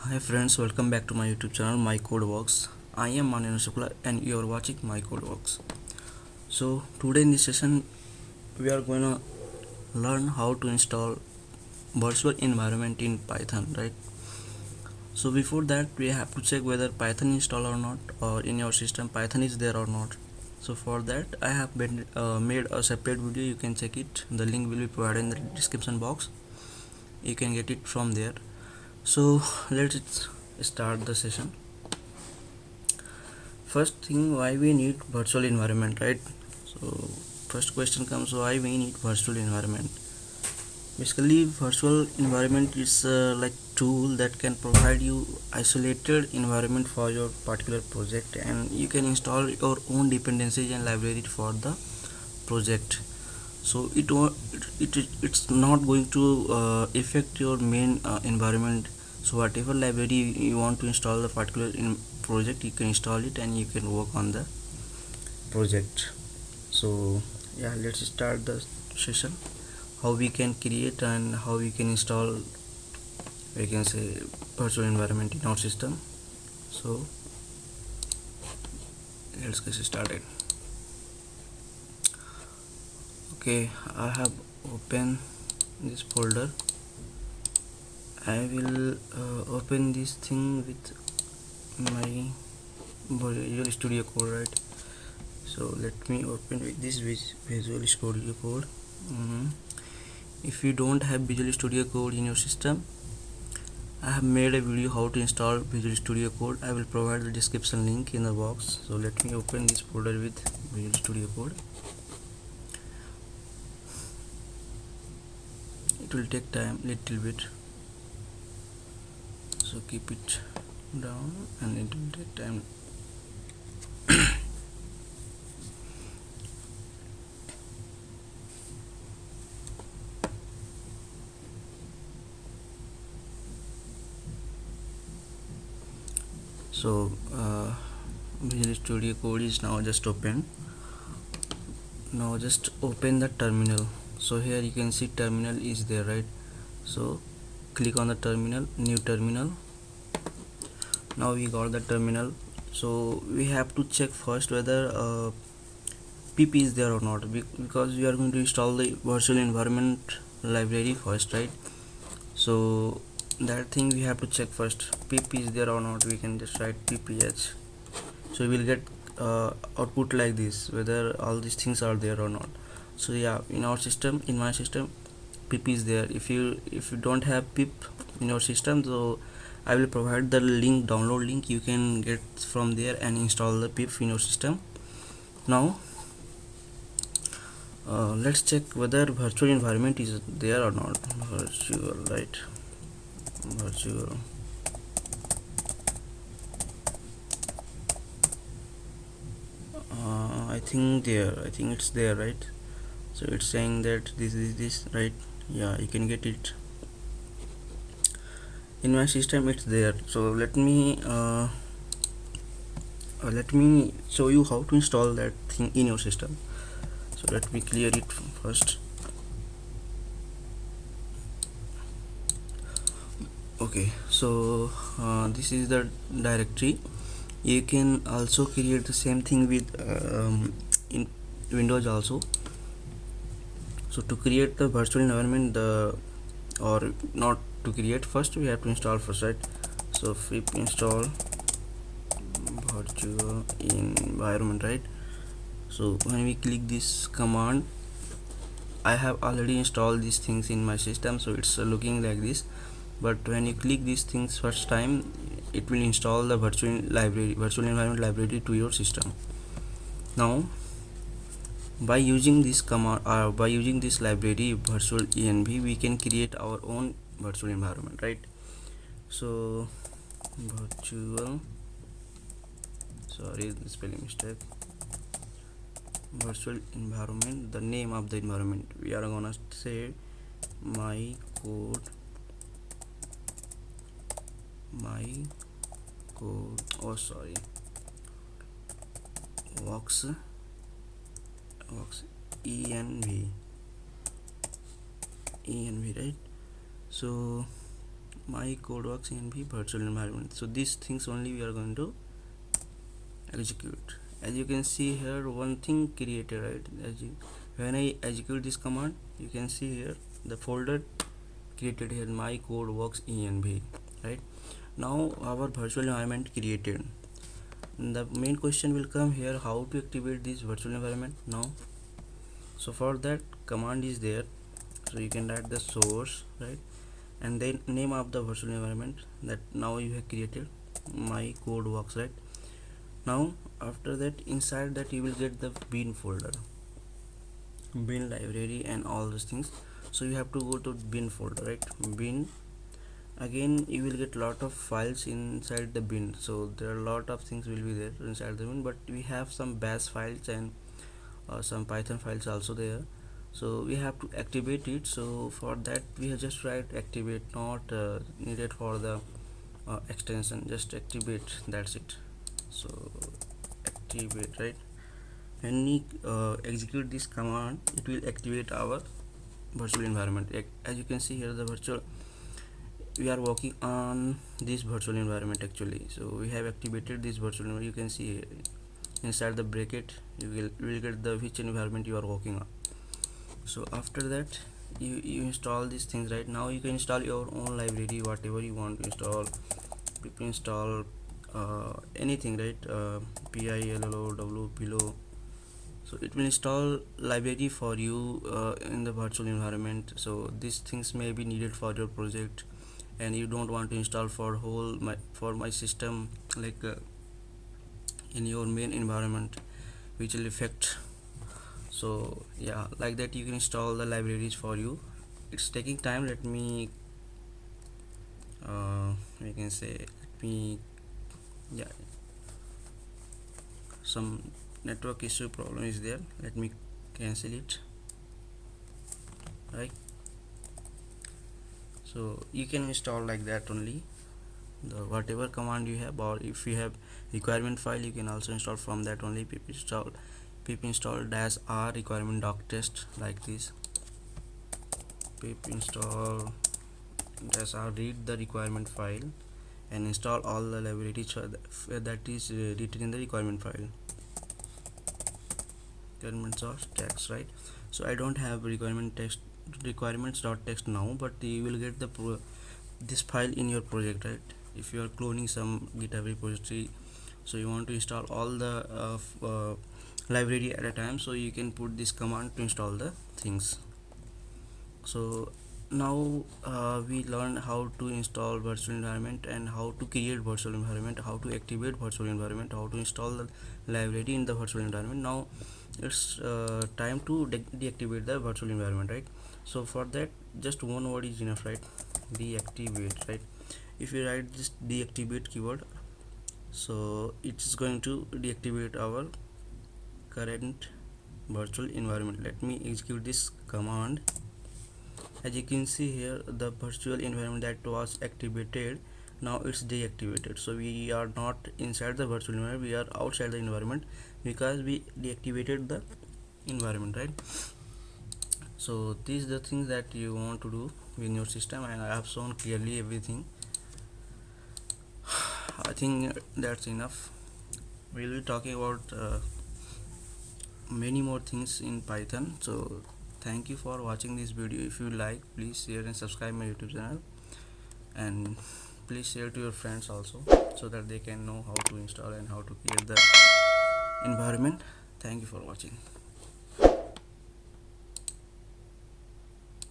Hi friends, welcome back to my YouTube channel My Code Works. I am Manan Shukla and you are watching My Code Works. So today in this session we are going to learn how to install virtual environment in Python, right? So before that we have to check whether Python installed or not, or in your system Python is there or not. So for that I have made a separate video. You can check it. The link will be provided in the description box. You can get it from there. So let's start the session. First thing, why we need virtual environment, right? So first question comes, why we need virtual environment. Basically virtual environment is like tool that can provide you isolated environment for your particular project, and you can install your own dependencies and library for the project. So it's not going to affect your main environment. So whatever library you want to install the particular project, you can install it and you can work on the project. So yeah, let's start the session. How we can create and how we can install, we can say, virtual environment in our system. So let's get started. Okay, I have opened this folder. I will open this thing with my Visual Studio Code, right? So let me open with this Visual Studio Code. If you don't have Visual Studio Code in your system, I have made a video how to install Visual Studio Code. I will provide the description link in the box. So let me open this folder with Visual Studio Code. It will take time, little bit, so keep it down and it will take time. So Visual Studio Code is now just open. Now just open the terminal. So here you can see terminal is there, right? So click on the terminal, new terminal. Now we got the terminal. So we have to check first whether pip is there or not, because we are going to install the virtual environment library first, right? So that thing we have to check first, pip is there or not. We can just write pph, so we will get output like this, whether all these things are there or not. So yeah, in our system, in my system, pip is there. If you don't have pip in your system, so I will provide the link, download link. You can get from there and install the pip in your system. Now let's check whether virtual environment is there or not. Virtual, right? Virtual. I think it's there, right? So it's saying that this is this, right? Yeah, you can get it in my system. It's there. So let me show you how to install that thing in your system. So let me clear it first. Okay, so this is the directory. You can also create the same thing with in Windows also. So to create the virtual environment, or not to create, first we have to install first, right? So pip install virtual environment, right? So when we click this command, I have already installed these things in my system, so it's looking like this. But when you click these things first time, it will install the virtual environment library to your system. Now by using this command, or by using this library virtual env, we can create our own virtual environment, right? So virtual, sorry, the spelling mistake, virtual environment, the name of the environment, we are gonna say my code oh sorry, works env, right? So my codeworks env virtual environment. So these things only we are going to execute. As you can see here, one thing created, right? When I execute this command, you can see here the folder created here, my codeworks env, right? Now our virtual environment created. The main question will come here, how to activate this virtual environment now. So for that, command is there, so you can write the source, right, and then name of the virtual environment that now you have created, my codeworks, right? Now after that, inside that you will get the bin folder, bin library and all those things. So you have to go to bin folder, right? Bin, again you will get lot of files inside the bin, so there are a lot of things will be there inside the bin, but we have some bash files and some python files also there, so we have to activate it. So for that we have just write activate, not needed for the extension, just activate, that's it. So activate, right? When we execute this command, it will activate our virtual environment. As you can see here, the virtual, we are working on this virtual environment actually. So we have activated this virtual environment. You can see inside the bracket you will get the which environment you are working on. So after that, you install these things. Right now you can install your own library, whatever you want to install. You can install anything, right? PILLOW below, so it will install library for you in the virtual environment. So these things may be needed for your project, and you don't want to install for my system, like in your main environment, which will affect. So yeah, like that you can install the libraries for you. It's taking time. Let me you can say, let me, yeah, some network issue problem is there, let me cancel it, right? So you can install like that only, the whatever command you have, or if you have requirement file, you can also install from that only. Pip install -r requirement doc test, like this. Pip install -r, read the requirement file and install all the libraries that is written in the requirement file. Requirements of text, right? So I don't have requirements.txt now, but you will get this file in your project, right? If you are cloning some GitHub repository, so you want to install all the library at a time, so you can put this command to install the things. So now we learned how to install virtual environment and how to create virtual environment, how to activate virtual environment, how to install the library in the virtual environment. Now it's time to deactivate the virtual environment, right? So for that, just one word is enough, right? Deactivate, right? If you write this deactivate keyword, so it's going to deactivate our current virtual environment. Let me execute this command. As you can see here, the virtual environment that was activated, now it's deactivated. So we are not inside the virtual environment, we are outside the environment, because we deactivated the environment, right? So these are the things that you want to do in your system, and I have shown clearly everything. I think that's enough. We'll be talking about many more things in Python. So thank you for watching this video. If you like, please share and subscribe my YouTube channel, and please share to your friends also, so that they can know how to install and how to create the environment. Thank you for watching.